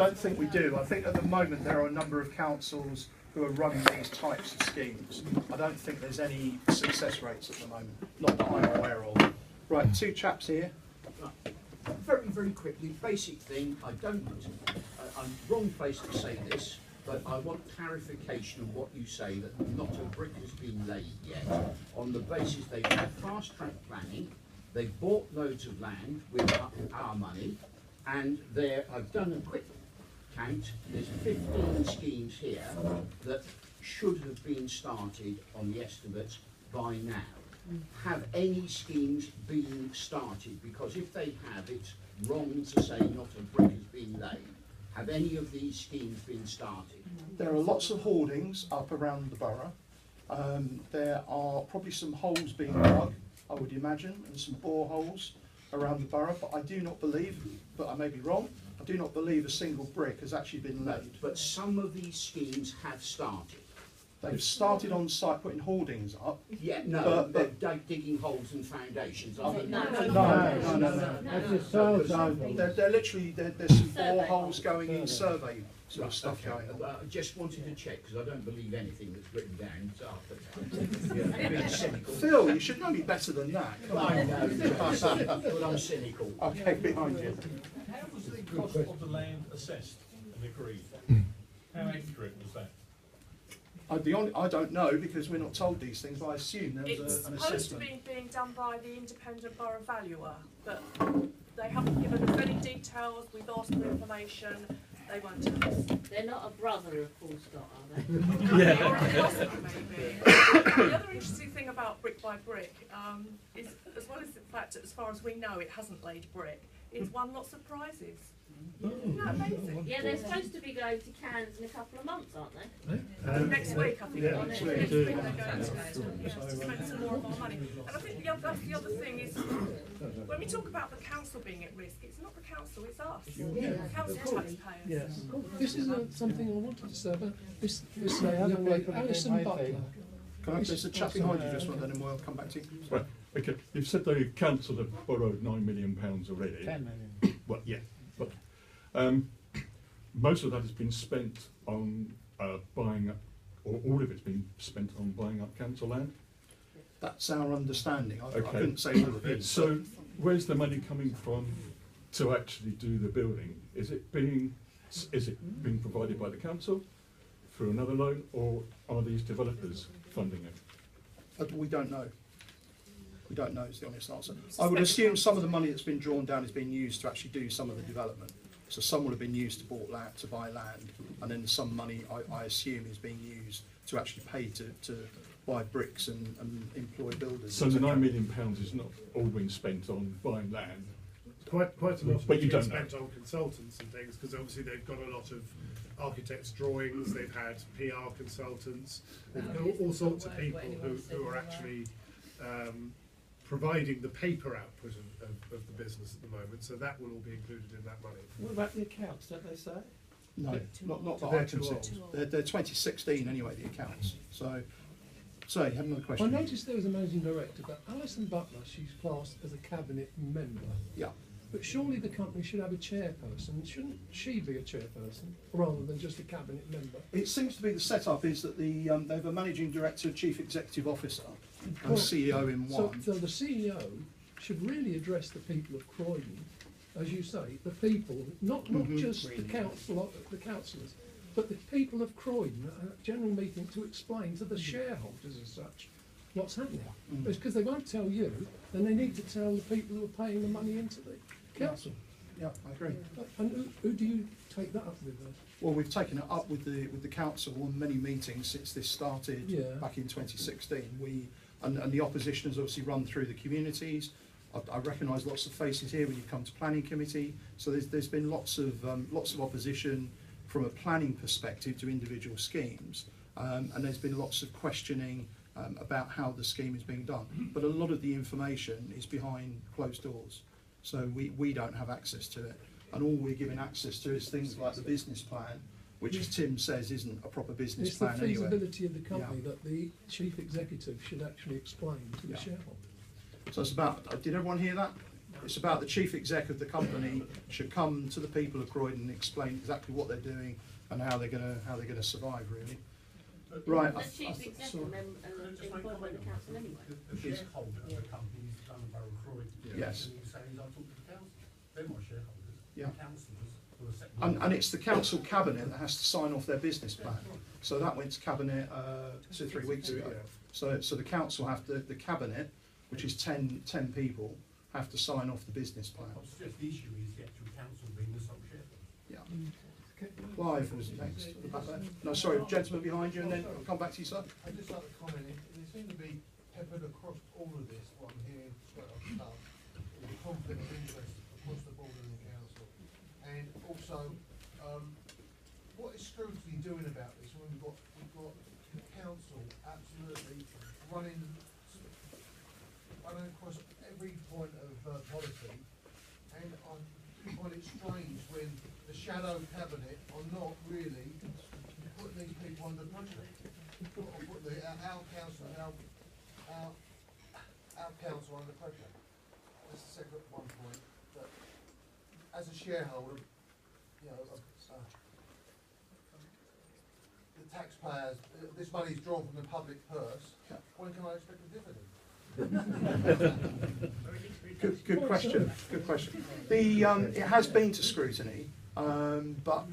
don't think we do. I think at the moment there are a number of councils who are running these types of schemes. I don't think there's any success rates at the moment, not that I'm aware of. Right, two chaps here. Very, very quickly, basic thing, I'm wrong place to say this, but I want clarification on what you say, that not a brick has been laid yet, on the basis they've had fast track planning, they've bought loads of land with our money, and I've done a quick count, there's 15 schemes here that should have been started on the estimates by now. Have any schemes been started? Because if they have, it's wrong to say not a brick has been laid. Have any of these schemes been started? There are lots of hoardings up around the borough. There are probably some holes being dug, I would imagine, and some boreholes around the borough, but I do not believe, but I may be wrong, I do not believe a single brick has actually been laid. But some of these schemes have started. They've started on site putting hoardings up. Yeah, no, but they're digging holes and foundations. No. They're literally, there's some boreholes going in, survey sort of stuff going on. I just wanted to check, because I don't believe anything that's written down. Cynical. Phil, you should know me better than that. I know, but I'm cynical. Okay, behind you. How was the cost of the land assessed and agreed? How accurate was that? I'd be honest, I don't know, because we're not told these things, but I assume there was an assessment. It's supposed to be being done by the independent borough valuer, but they haven't given us any details. We've asked for information, they won't tell us. They're not a brother of Paul Scott, are they? Yeah. Or possibly, maybe. The other interesting thing about brick by brick is, as well as the fact that as far as we know it hasn't laid brick, it's won lots of prizes. Isn't that amazing? Yeah, they're supposed to be going to Cannes in a couple of months, aren't they? Next week, I think. Yeah, next next week week. they're going to spend some more of our money. And I think that's the other thing is, when we talk about the council being at risk, it's not the council, it's us. Yeah, Council taxpayers. Yes. This is something I wanted to say about this young lady, Alison Butler. There's a chap behind you just one, then we'll come back to you. Right, okay. You've said the council have borrowed £9 million already. 10 million. Well, yeah, but most of that has been spent on buying up, or all of it's been spent on buying up council land. That's our understanding. I Okay. couldn't say all of it. So, where's the money coming from to actually do the building? Is it being provided by the council through another loan, or are these developers funding it? We don't know. We don't know is the honest answer. I would assume some of the money that's been drawn down is being used to actually do some of the development. So some will have been used to buy land, and then some money I assume is being used to actually pay to buy bricks and employ builders. So the £9 million is not all been spent on buying land. Quite a lot of But it you has don't been spent on consultants and things, because obviously they've got a lot of architects' drawings, they've had PR consultants, they've got all sorts of people who are actually providing the paper output of the business at the moment, so that will all be included in that money. What about the accounts, don't they say? No, not that They're I too can see. old. They're 2016 anyway, the accounts. So you had another I question. noticed there was a managing director, but Alison Butler, she's classed as a cabinet member. Yeah. But surely the company should have a chairperson. Shouldn't she be a chairperson rather than just a cabinet member? It seems to be the setup is that they have a managing director, chief executive officer, and Well, CEO in one. So the CEO should really address the people of Croydon, as you say, the people, not just the councillors, but the people of Croydon at a general meeting to explain to the shareholders as such what's happening. It's because they won't tell you, then they need to tell the people who are paying the money into the council. Yeah, I agree. And who do you take that up with? Well, we've taken it up with the council on many meetings since this started back in 2016. And the opposition has obviously run through the communities. I recognise lots of faces here when you come to planning committee. So there's been lots of opposition from a planning perspective to individual schemes, and there's been lots of questioning about how the scheme is being done. But a lot of the information is behind closed doors, so we don't have access to it. And all we're given access to is things like the business plan, which, as Tim says, isn't a proper business plan anyway. It's the feasibility of the company that the chief executive should actually explain to the shareholders. So it's about, did everyone hear that? It's about the chief exec of the company should come to the people of Croydon and explain exactly what they're doing and how they're gonna survive, really. Right. The chief exec employed by the council anyway. The shareholder of the company is the London Borough of Croydon. Yes. And he's saying, I'll talk to the council. They're my shareholders. Yeah. The councillors who are second. And it's the council cabinet that has to sign off their business plan. So that went to cabinet 2 or 3 weeks ago. So the council the cabinet, which is 10 people, have to sign off the business plan. I suggest the issue is the actual council being the sole shareholder. Yeah. Clive was next. No, sorry, gentleman behind you, and then I'll come back to you, sir. I'd just like to comment, there seem to be peppered across all of this, what I'm hearing straight off the top, with a conflict of interest across the board in the council. And also, what is scrutiny doing about this when we've got the council absolutely running across every point of policy, and I find it strange when the shadow cabinet are not really putting these people under pressure. Or putting our council under pressure. That's the second one point. But as a shareholder, you know, the taxpayers, this money is drawn from the public purse. When can I expect a dividend? Good question. Good question. It has been to scrutiny, but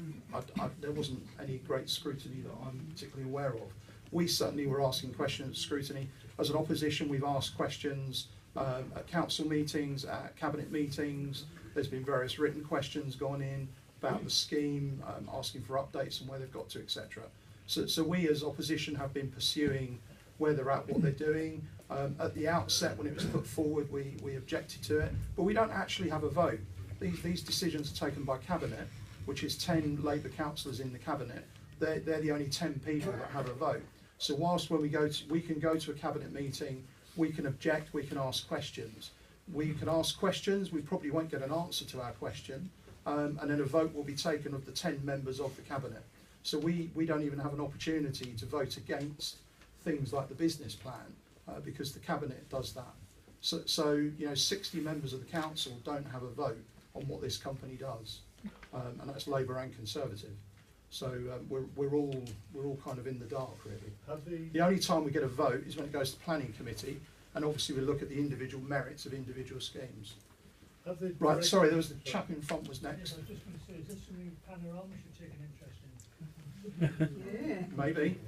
there wasn't any great scrutiny that I'm particularly aware of. We certainly were asking questions, scrutiny. As an opposition, we've asked questions at council meetings, at cabinet meetings. There's been various written questions gone in about the scheme, asking for updates on where they've got to, etc. So we as opposition have been pursuing where they're at, what they're doing. At the outset, when it was put forward, we objected to it, but we don't actually have a vote. These decisions are taken by cabinet, which is 10 Labour councillors in the cabinet. They're the only 10 people that have a vote. So whilst when we can go to a cabinet meeting, we can object, we can ask questions. We can ask questions, we probably won't get an answer to our question, and then a vote will be taken of the 10 members of the cabinet. So we don't even have an opportunity to vote against things like the business plan, because the cabinet does that. So you know, 60 members of the council don't have a vote on what this company does, and that's Labour and Conservative. So we're all kind of in the dark, really. The only time we get a vote is when it goes to planning committee, and obviously we look at the individual merits of individual schemes. Right, sorry, there was the chap in front was next. I was just going to say, is this a new panorama should take an interest in? Yeah. Maybe.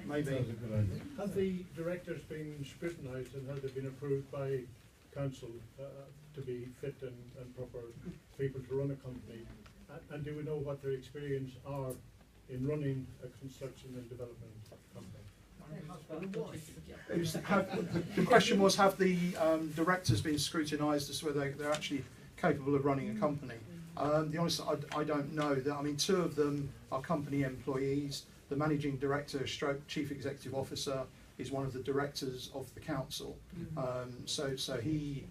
Maybe. Have the directors been scrutinised and have they been approved by council to be fit and proper people to run a company? And do we know what their experience are in running a construction and development company? The question was, have the directors been scrutinised as to whether they're actually capable of running a company? The honest, I don't know. I mean, 2 of them are company employees. The managing director, stroke chief executive officer, is one of the directors of the council. So he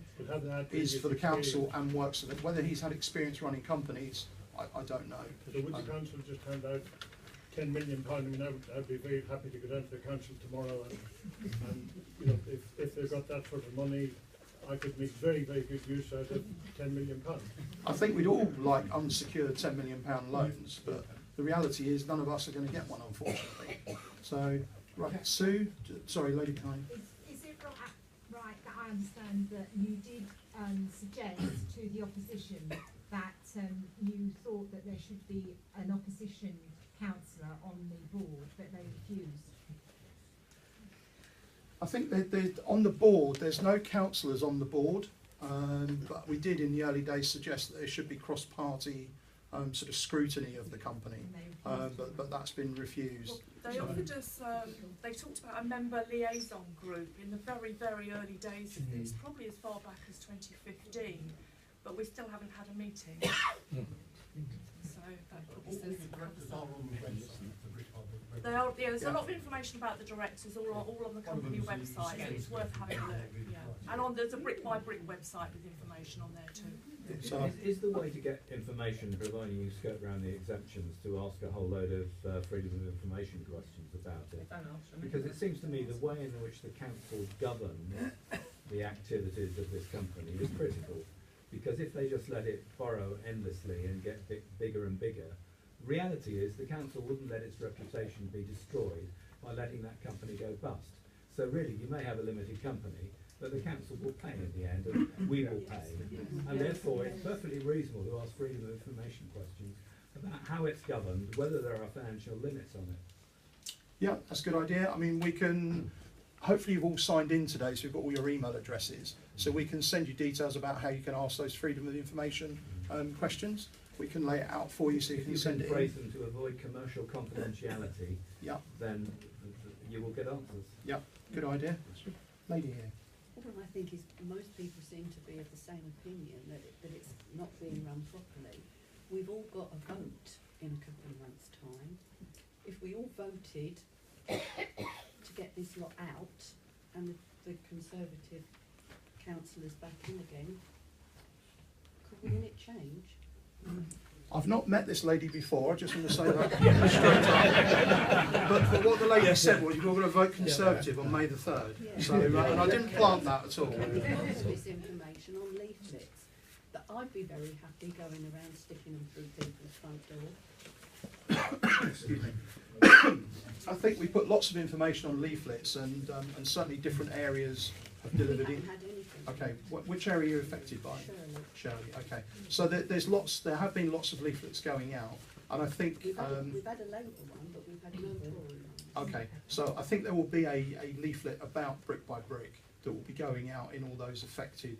is for the council and works for it. Whether he's had experience running companies, I don't know. So would the council just hand out £10 million? I mean, I'd be very happy to go down to the council tomorrow and you know, if they've got that sort of money, I could make very, very good use out of £10 million. I think we'd all like unsecured £10 million loans, but the reality is none of us are going to get one, unfortunately. So, right, Sue, sorry, lady behind. Is it right that I understand that you did suggest to the opposition that you thought that there should be an opposition councillor on the board, but they refused? I think on the board, there's no councillors on the board, but we did in the early days suggest that there should be cross-party sort of scrutiny of the company, but that's been refused. They offered us, they talked about a member liaison group in the very, very early days of this, probably as far back as 2015, but we still haven't had a meeting. So that probably says they are, yeah, there's a lot of information about the directors all on the company website, so it's worth having a look. Yeah. And there's a brick by brick website with information on there too. So is the way to get information, providing you skirt around the exemptions, to ask a whole load of freedom of information questions about it? Because it seems to me the way in which the council govern the activities of this company is critical. Because if they just let it borrow endlessly and get bigger and bigger, reality is the council wouldn't let its reputation be destroyed by letting that company go bust. So really, you may have a limited company, but the council will pay in the end, and we will pay. And therefore, it's perfectly reasonable to ask freedom of information questions about how it's governed, whether there are financial limits on it. Yeah, that's a good idea. I mean, we can, hopefully you've all signed in today, so we've got all your email addresses. So we can send you details about how you can ask those freedom of information questions. We can lay it out for you so you can send it in. If you can phrase them to avoid commercial confidentiality, yeah, then you will get answers. Yeah, good idea. Lady here. What I think is most people seem to be of the same opinion, that it's not being run properly. We've all got a vote in a couple of months' time. If we all voted to get this lot out and the Conservative councillors back in again, wouldn't it change? I've not met this lady before, I just want to say that straight up. But what the lady said was you're going to vote Conservative on May the 3rd. Yeah. So, and I didn't plant that at all. This information on leaflets that I'd be very happy going around sticking them through people's front door. Excuse me. I think we put lots of information on leaflets, and certainly different areas have delivered in. Okay, which area are you affected by? Shirley. Okay, so there have been lots of leaflets going out, and I think we've had a Labour one, but we've had no Tory one. Okay, so I think there will be a leaflet about Brick by Brick that will be going out in all those affected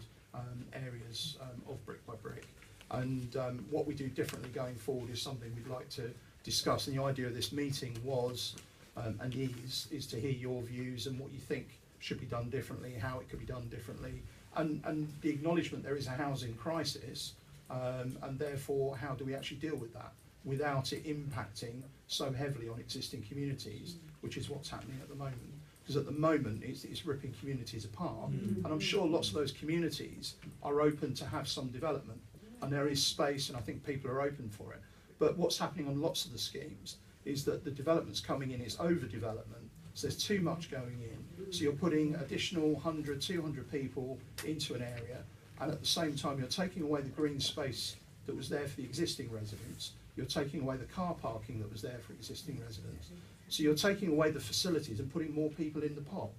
areas of Brick by Brick, and what we do differently going forward is something we'd like to discuss. And the idea of this meeting was and is to hear your views and what you think should be done differently, how it could be done differently, and the acknowledgement there is a housing crisis, and therefore how do we actually deal with that without it impacting so heavily on existing communities, which is what's happening at the moment. Because at the moment it's ripping communities apart, and I'm sure lots of those communities are open to have some development, and there is space, and I think people are open for it. But what's happening on lots of the schemes is that the developments coming in is overdevelopment, so there's too much going in. So you're putting additional 100, 200 people into an area, and at the same time you're taking away the green space that was there for the existing residents, you're taking away the car parking that was there for existing residents. So you're taking away the facilities and putting more people in the pot.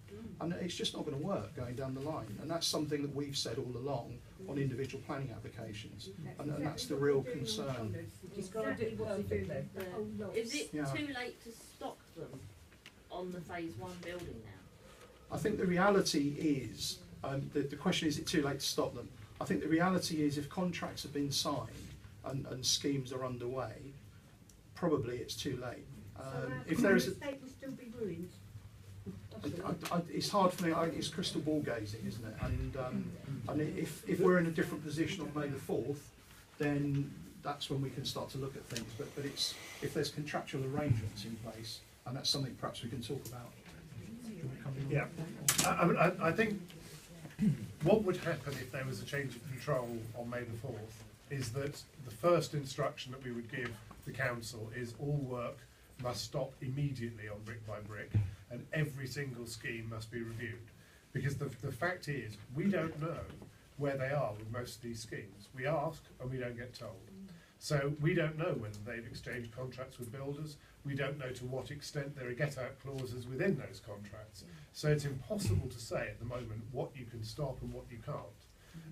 And it's just not going to work going down the line. And that's something that we've said all along on individual planning applications. And that's the real concern. Exactly what to do then. Is it too late to stop them on the phase 1 building now? I think the reality is, the question is it too late to stop them? I think the reality is if contracts have been signed and schemes are underway, probably it's too late. If there is estate will still be ruined. it's hard for me. It's crystal ball gazing, isn't it? And if we're in a different position on May the 4th, then that's when we can start to look at things. But it's if there's contractual arrangements in place, and that's something perhaps we can talk about. Yeah, I think what would happen if there was a change of control on May the 4th is that the first instruction that we would give the council is all work must stop immediately on Brick by Brick, and every single scheme must be reviewed. Because the fact is, we don't know where they are with most of these schemes. We ask and we don't get told. So we don't know whether they've exchanged contracts with builders. We don't know to what extent there are get-out clauses within those contracts. So it's impossible to say at the moment what you can stop and what you can't.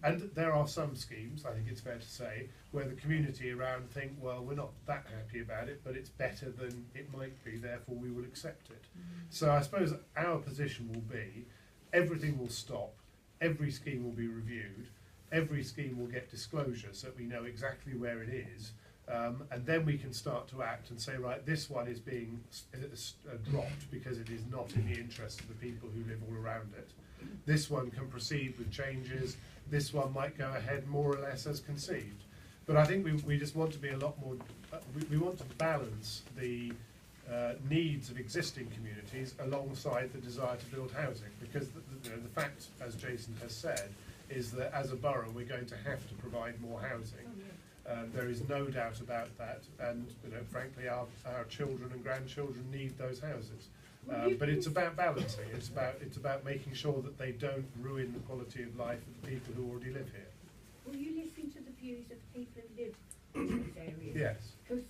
And there are some schemes, I think it's fair to say, where the community around think, well, we're not that happy about it, but it's better than it might be, therefore we will accept it. So I suppose our position will be, everything will stop, every scheme will be reviewed, every scheme will get disclosure so that we know exactly where it is, and then we can start to act and say, right, this one is being dropped because it is not in the interest of the people who live all around it. This one can proceed with changes, this one might go ahead more or less as conceived. But I think we just want to be a lot more, we want to balance the needs of existing communities alongside the desire to build housing, because the fact, as Jason has said, is that as a borough we're going to have to provide more housing. There is no doubt about that, and frankly our children and grandchildren need those houses. But it's about balancing. It's about making sure that they don't ruin the quality of life of the people who already live here. Will you listen to the views of the people who live in these areas? Yes. Because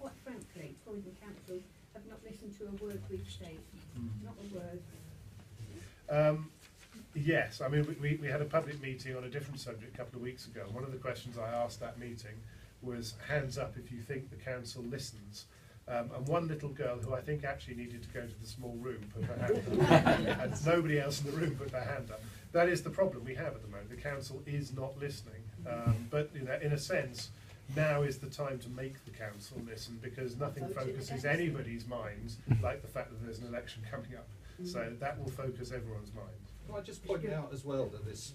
quite frankly, Croydon Council have not listened to a word we've said. Not a word. Yes, I mean, we had a public meeting on a different subject a couple of weeks ago. One of the questions I asked that meeting was, hands up if you think the council listens. And one little girl, who I think actually needed to go to the small room, put her hand up. And nobody else in the room put their hand up. That is the problem we have at the moment. The council is not listening. But you know, in a sense, now is the time to make the council listen, because nothing focuses anybody's minds like the fact that there's an election coming up. So that will focus everyone's mind. Can I just point out as well that this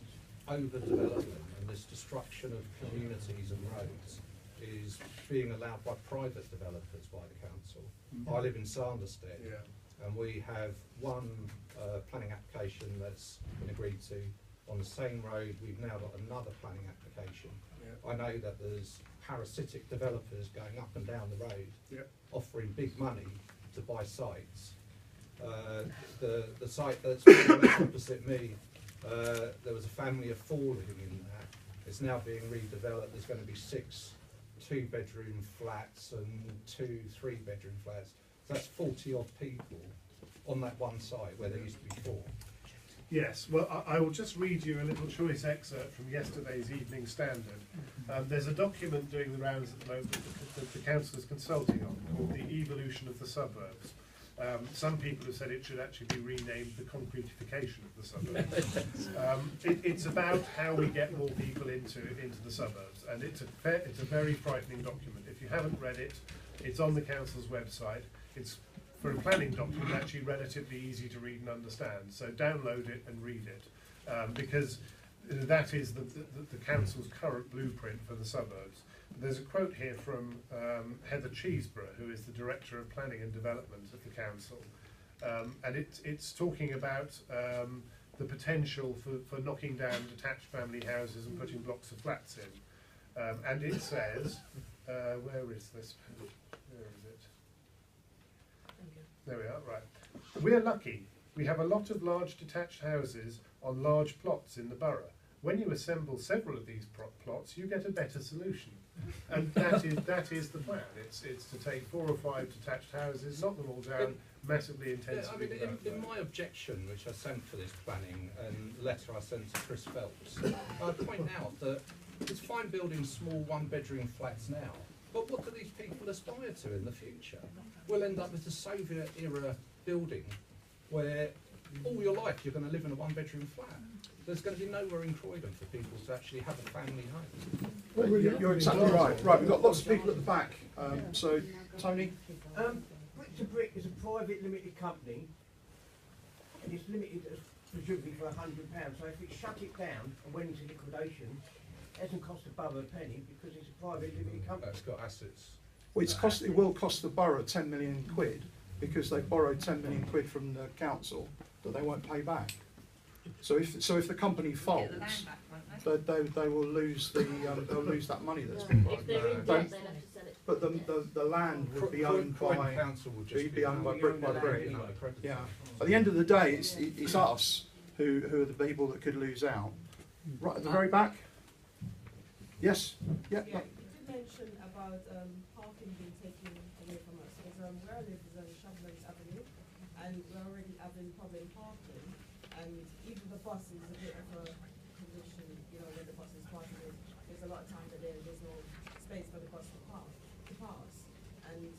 overdevelopment and this destruction of communities and roads is being allowed by private developers by the council. I live in Sanderstead, and we have one planning application that's been agreed to on the same road. We've now got another planning application. I know that there's parasitic developers going up and down the road offering big money to buy sites. The site that's opposite me, there was a family of 4 living in that. It's now being redeveloped. There's going to be 6 2-bedroom flats and 2 3-bedroom flats. So that's 40 odd people on that one site where there used to be 4. Yes, well, I will just read you a little choice excerpt from yesterday's Evening Standard. There's a document doing the rounds at the moment that the council is consulting on called The Evolution of the Suburbs. Some people have said it should actually be renamed The Concretification of the Suburbs. It's about how we get more people into the suburbs, and it's a very frightening document. If you haven't read it, it's on the council's website. It's, for a planning document, actually relatively easy to read and understand. So download it and read it, because that is the council's current blueprint for the suburbs. There's a quote here from Heather Cheeseborough, who is the Director of Planning and Development at the council, and it's talking about the potential for knocking down detached family houses and putting blocks of flats in. And it says, where is this page? Where is it? There we are, right. We're lucky. We have a lot of large detached houses on large plots in the borough. When you assemble several of these plots, you get a better solution. And that is the plan. It's to take 4 or 5 detached houses, knock them all down, massively intensively. Yeah, I mean, in my objection, which I sent for this planning, and the letter I sent to Chris Phelps, I point out that it's fine building small 1-bedroom flats now, but what do these people aspire to in the future? We'll end up with a Soviet-era building where all your life you're going to live in a 1-bedroom flat. There's going to be nowhere in Croydon for people to actually have a family home. Well, you're exactly right. Right, we've got lots of people at the back. So, Tony? Brick to Brick is a private limited company, and it's limited as presumably for £100. So if it shut it down and went into liquidation, it hasn't cost the borough a penny because it's a private limited company. It's got assets. Well, it will cost the borough 10 million quid because they borrowed 10 million quid from the council that they won't pay back. So if the company folds, they will lose they'll lose that money that's been borrowed. If they're in debt, they'll have to sell it. But the land would be owned by council would just be owned by brick by brick. You know, Yeah. At the end of the day, it's us who are the people that could lose out. Right at the very back. Yes. Yeah. You did mention about parking being taken away from us. Because where I live is on Shovlands Avenue, and we're already having problem parking. And even the bus is a bit of a condition, you know, when the bus is parking. There's a lot of time that there's no space for the bus to pass. And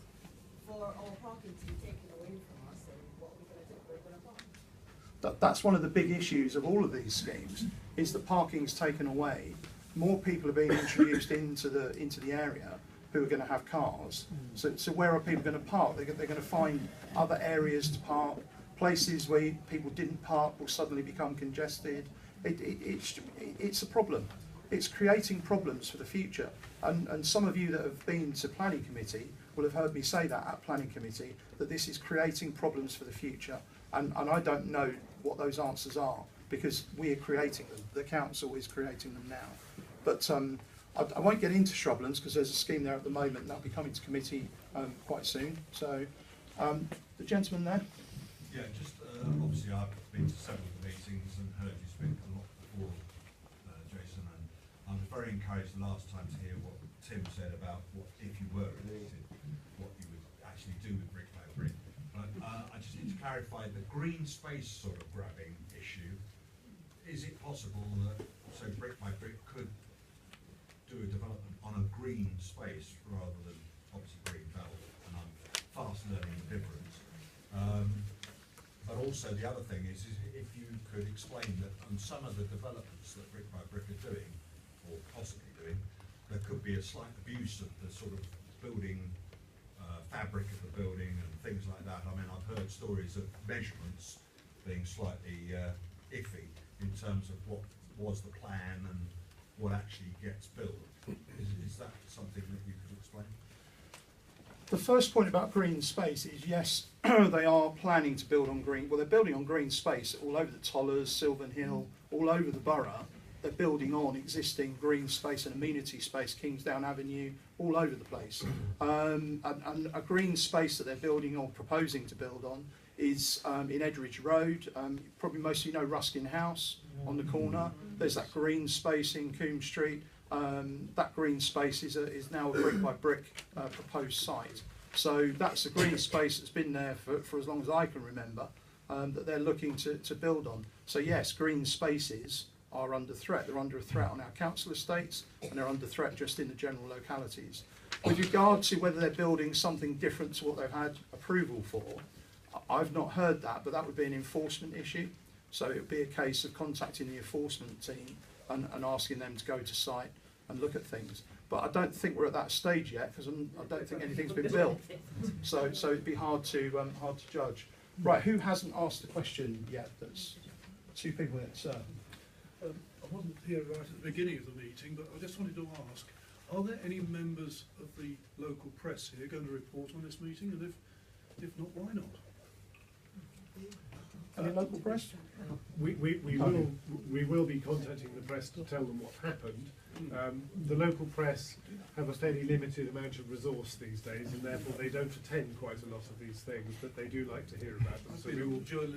for our parking to be taken away from us, and what we're going to do, we're going to park. That's one of the big issues of all of these schemes, is that parking's taken away. More people are being introduced into the area who are going to have cars. So where are people going to park? They're going to find other areas to park. Places where people didn't park will suddenly become congested. It's a problem. It's creating problems for the future. And some of you that have been to planning committee will have heard me say that at planning committee, that this is creating problems for the future. And I don't know what those answers are, because we are creating them. The council is creating them now. But I won't get into shrublands because there's a scheme there at the moment and that'll be coming to committee quite soon. So the gentleman there. Yeah, just obviously I've been to several meetings and heard you speak a lot before, Jason, and I was very encouraged the last time to hear what Tim said about what, if you were elected, what you would actually do with brick by brick. But I just need to clarify the green space sort of grabbing issue. Is it possible that, so brick by brick could do a development on a green space rather than obviously green belt, and I'm fast learning the difference. But also the other thing is if you could explain that on some of the developments that brick by brick are doing, or possibly doing, there could be a slight abuse of the sort of building fabric of the building and things like that. I mean, I've heard stories of measurements being slightly iffy in terms of what was the plan and what actually gets built. Is that something that you could explain? The first point about green space is, yes, they are planning to build on green. Well, they're building on green space all over the Tollers, Sylvan Hill, all over the borough. They're building on existing green space and amenity space, Kingsdown Avenue, all over the place. And a green space that they're building or proposing to build on is in Edridge Road. Probably most of you know Ruskin House on the corner. There's that green space in Coombe Street. That green space is now a brick by brick proposed site. So that's a green space that's been there for as long as I can remember, that they're looking to build on. So yes, green spaces are under threat. They're under a threat on our council estates, and they're under threat just in the general localities. With regard to whether they're building something different to what they've had approval for, I've not heard that, but that would be an enforcement issue. So it would be a case of contacting the enforcement team and asking them to go to site and look at things. But I don't think we're at that stage yet, because I don't think anything's been built. So it'd be hard to judge. Right, who hasn't asked the question yet? That's two people that I wasn't here right at the beginning of the meeting, but I just wanted to ask, are there any members of the local press here going to report on this meeting? And if not, why not? Any local press? We will be contacting the press to tell them what happened. The local press have a fairly limited amount of resource these days, and therefore they don't attend quite a lot of these things, but they do like to hear about them. So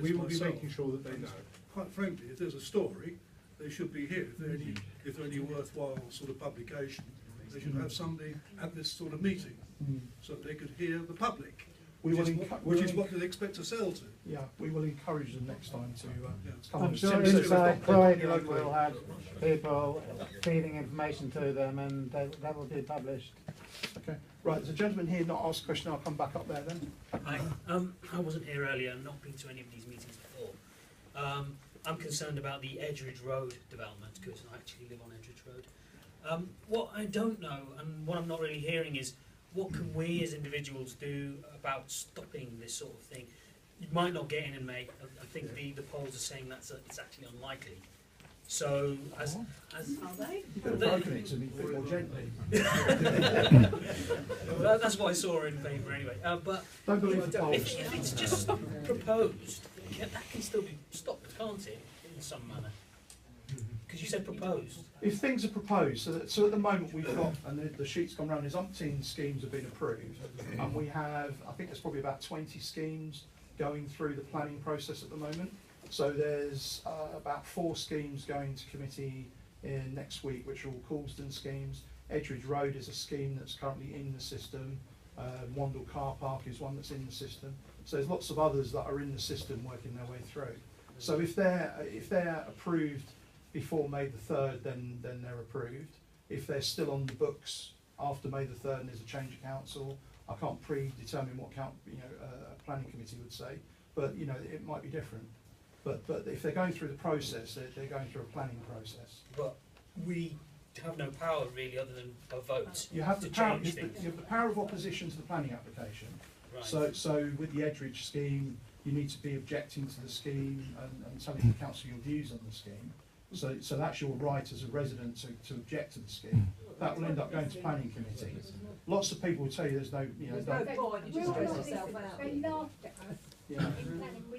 we will be making sure that they know. Quite frankly, if there's a story, they should be here. If they're any worthwhile sort of publication, they should have somebody at this sort of meeting, so that they could hear the public. Which is what they expect to sell to. Yeah, we will encourage them next time to come. I'm sure inside Croydon will have people feeding information to them, and that will be published. Okay, right, there's a gentleman here not asked a question. I'll come back up there then. Hi, I wasn't here earlier, not been to any of these meetings before. I'm concerned about the Edridge Road development, because I actually live on Edridge Road. What I don't know, and what I'm not really hearing, is what can we as individuals do about stopping this sort of thing? You might not get in May. I think the polls are saying it's actually unlikely. So as Are they? Broken it to me a bit more gently. Well, that's what I saw in favour anyway. But don't believe the polls. If it's just proposed, that can still be stopped, can't it? In some manner. Because you said proposed. If things are proposed, so at the moment we've got, and the sheet's gone round, there's umpteen schemes have been approved, and we have, I think there's probably about 20 schemes going through the planning process at the moment. So there's about 4 schemes going to committee in next week, which are all Coulsdon schemes. Edridge Road is a scheme that's currently in the system. Wandle Car Park is one that's in the system. So there's lots of others that are in the system working their way through. So if they're approved before May the 3rd, then they're approved. If they're still on the books after May the 3rd and there's a change of council, I can't predetermine what a planning committee would say, but it might be different. But if they're going through the process, they're going through a planning process. But we have no power really, other than a vote. You have the power. You things. have the power of opposition to the planning application. Right. So with the Edridge scheme, you need to be objecting to the scheme and telling the council your views on the scheme. So that's your right as a resident to object to the scheme. That will end up going to planning committee. Lots of people will tell you there's no, There's no point, you just stress yourself out. They laughed at us. Yeah.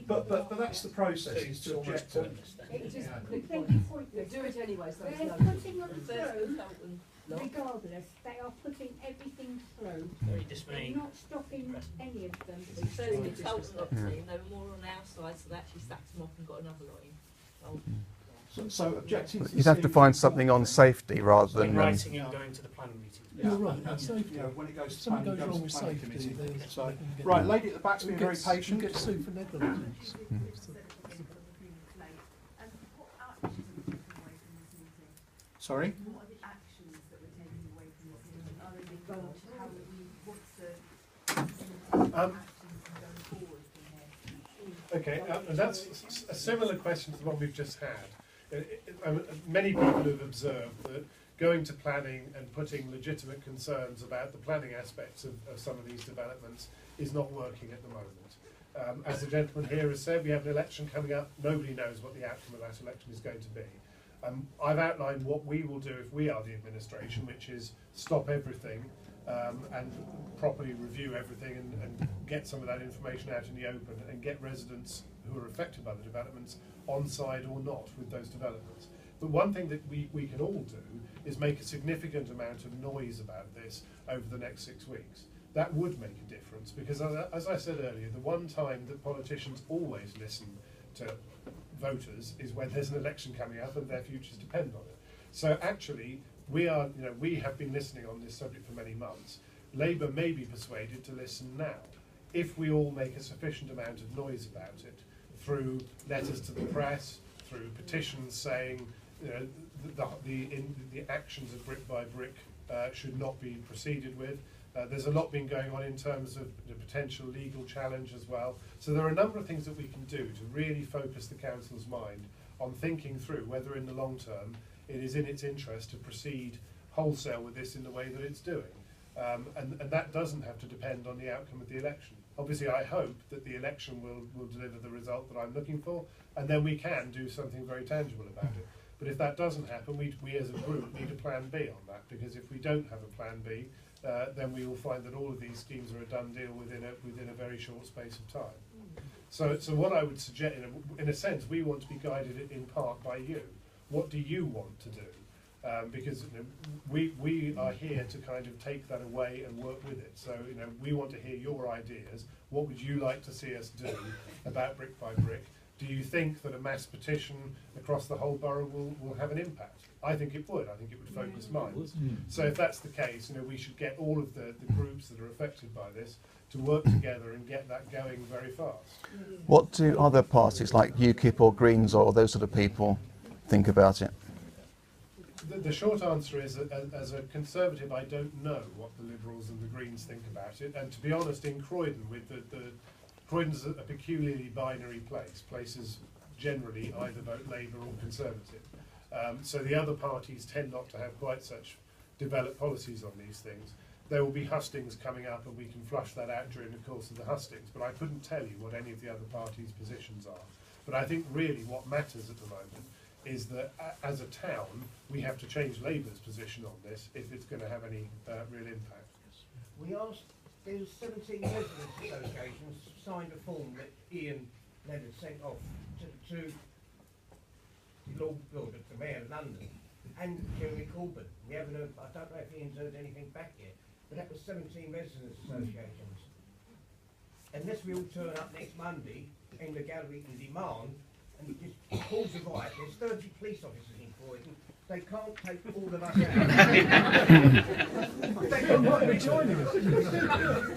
But that's the process, is to object to it. It just completely pointless. do it anyway, so They're it's no putting us There's through consultant. regardless, they are putting everything through. Very dismaying. They're not stopping any of them. So we told them not to, they were more on our side, so they actually sacked them off and got another lot in. So objectives. You'd have to find something on safety rather than writing and going to the planning meeting. You're right, safety. When it goes to Something planning, goes goes wrong to with planning safety, committee. there's- So, they can get- right, lady at the back's been very patient. Get sued for negligence. Sorry? What are the actions that we're taking away from this meeting? Are they being gone? How are we, what's the actions going forward from here? Okay, and that's a similar question to the one we've just had. Many people have observed that going to planning and putting legitimate concerns about the planning aspects of some of these developments is not working at the moment. As the gentleman here has said, we have an election coming up. Nobody knows what the outcome of that election is going to be. I've outlined what we will do if we are the administration, which is stop everything and properly review everything and get some of that information out in the open and get residents who are affected by the developments on side or not with those developments. But one thing that we can all do is make a significant amount of noise about this over the next 6 weeks. That would make a difference because, as I said earlier, the one time that politicians always listen to voters is when there's an election coming up and their futures depend on it. So actually, we have been listening on this subject for many months. Labour may be persuaded to listen now, if we all make a sufficient amount of noise about it, through letters to the press, through petitions saying the actions of Brick by Brick should not be proceeded with. There's a lot been going on in terms of the potential legal challenge as well. So there are a number of things that we can do to really focus the council's mind on thinking through whether in the long term it is in its interest to proceed wholesale with this in the way that it's doing. And that doesn't have to depend on the outcome of the election. Obviously, I hope that the election will deliver the result that I'm looking for, and then we can do something very tangible about it. But if that doesn't happen, we as a group need a plan B on that, because if we don't have a plan B, then we will find that all of these schemes are a done deal within a very short space of time. So what I would suggest, in a sense, we want to be guided in part by you. What do you want to do? Because we are here to kind of take that away and work with it. So we want to hear your ideas. What would you like to see us do about Brick by Brick? Do you think that a mass petition across the whole borough will have an impact? I think it would. I think it would focus minds. So if that's the case, we should get all of the groups that are affected by this to work together and get that going very fast. What do other parties like UKIP or Greens or those sort of people think about it? The short answer is, as a Conservative, I don't know what the Liberals and the Greens think about it. And to be honest, in Croydon, Croydon's a peculiarly binary place. Places generally either vote Labour or Conservative. So the other parties tend not to have quite such developed policies on these things. There will be hustings coming up and we can flush that out during the course of the hustings, but I couldn't tell you what any of the other parties' positions are. But I think really what matters at the moment is that as a town, we have to change Labour's position on this if it's going to have any real impact. We asked, there's 17 residents associations signed a form that Ian Leonard sent off to the Mayor of London and Jeremy Corbyn. We haven't heard, I don't know if Ian's heard anything back yet, but that was 17 residents associations. Unless we all turn up next Monday in the gallery and demand, and just cause a riot, there's 30 police officers in Croydon, they can't take all of us out. They don't want to be joining us.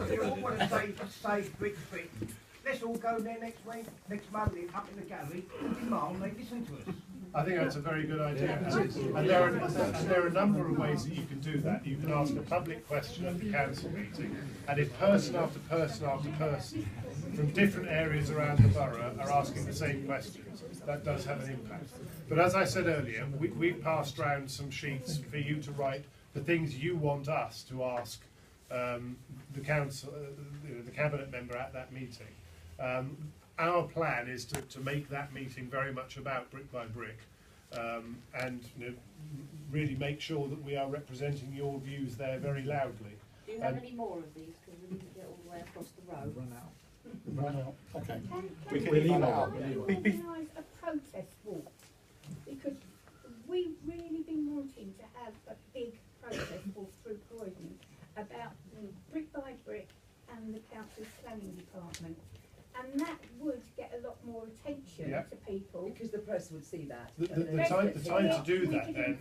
They all want to say Brick. Let's all go there next week, next Monday, up in the gallery, and demand they listen to us. I think that's a very good idea. And there are a number of ways that you can do that. You can ask a public question at the council meeting, and if person after person after person from different areas around the borough are asking the same questions, that does have an impact. But as I said earlier, we've passed around some sheets for you to write the things you want us to ask the council, the cabinet member at that meeting. Our plan is to make that meeting very much about Brick by Brick, and really make sure that we are representing your views there very loudly. Do you have any more of these? Because we didn't get all the way across the road. Run out. Okay. We can organise a protest walk, because we've really been wanting to have a big process all through Croydon about brick by brick and the council's planning department. And that would get a lot more attention to people. Because the press would see that. The time to do that then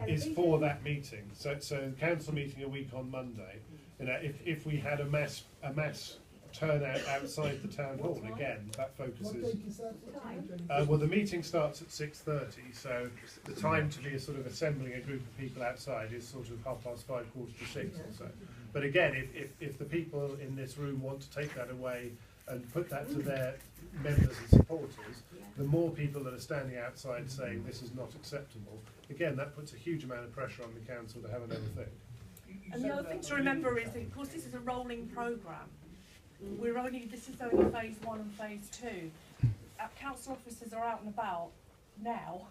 is for that meeting. So council meeting a week on Monday. You know, if we had a mass turnout outside the town hall, again that focuses. Well, the meeting starts at 6:30, so the time to be sort of assembling a group of people outside is sort of 5:30, 5:45 or so. But again, if the people in this room want to take that away and put that to their members and supporters, the more people that are standing outside saying this is not acceptable, again that puts a huge amount of pressure on the council to have another think. And the other thing to remember is, of course, this is a rolling programme. This is only phase 1 and phase 2. Our council officers are out and about now.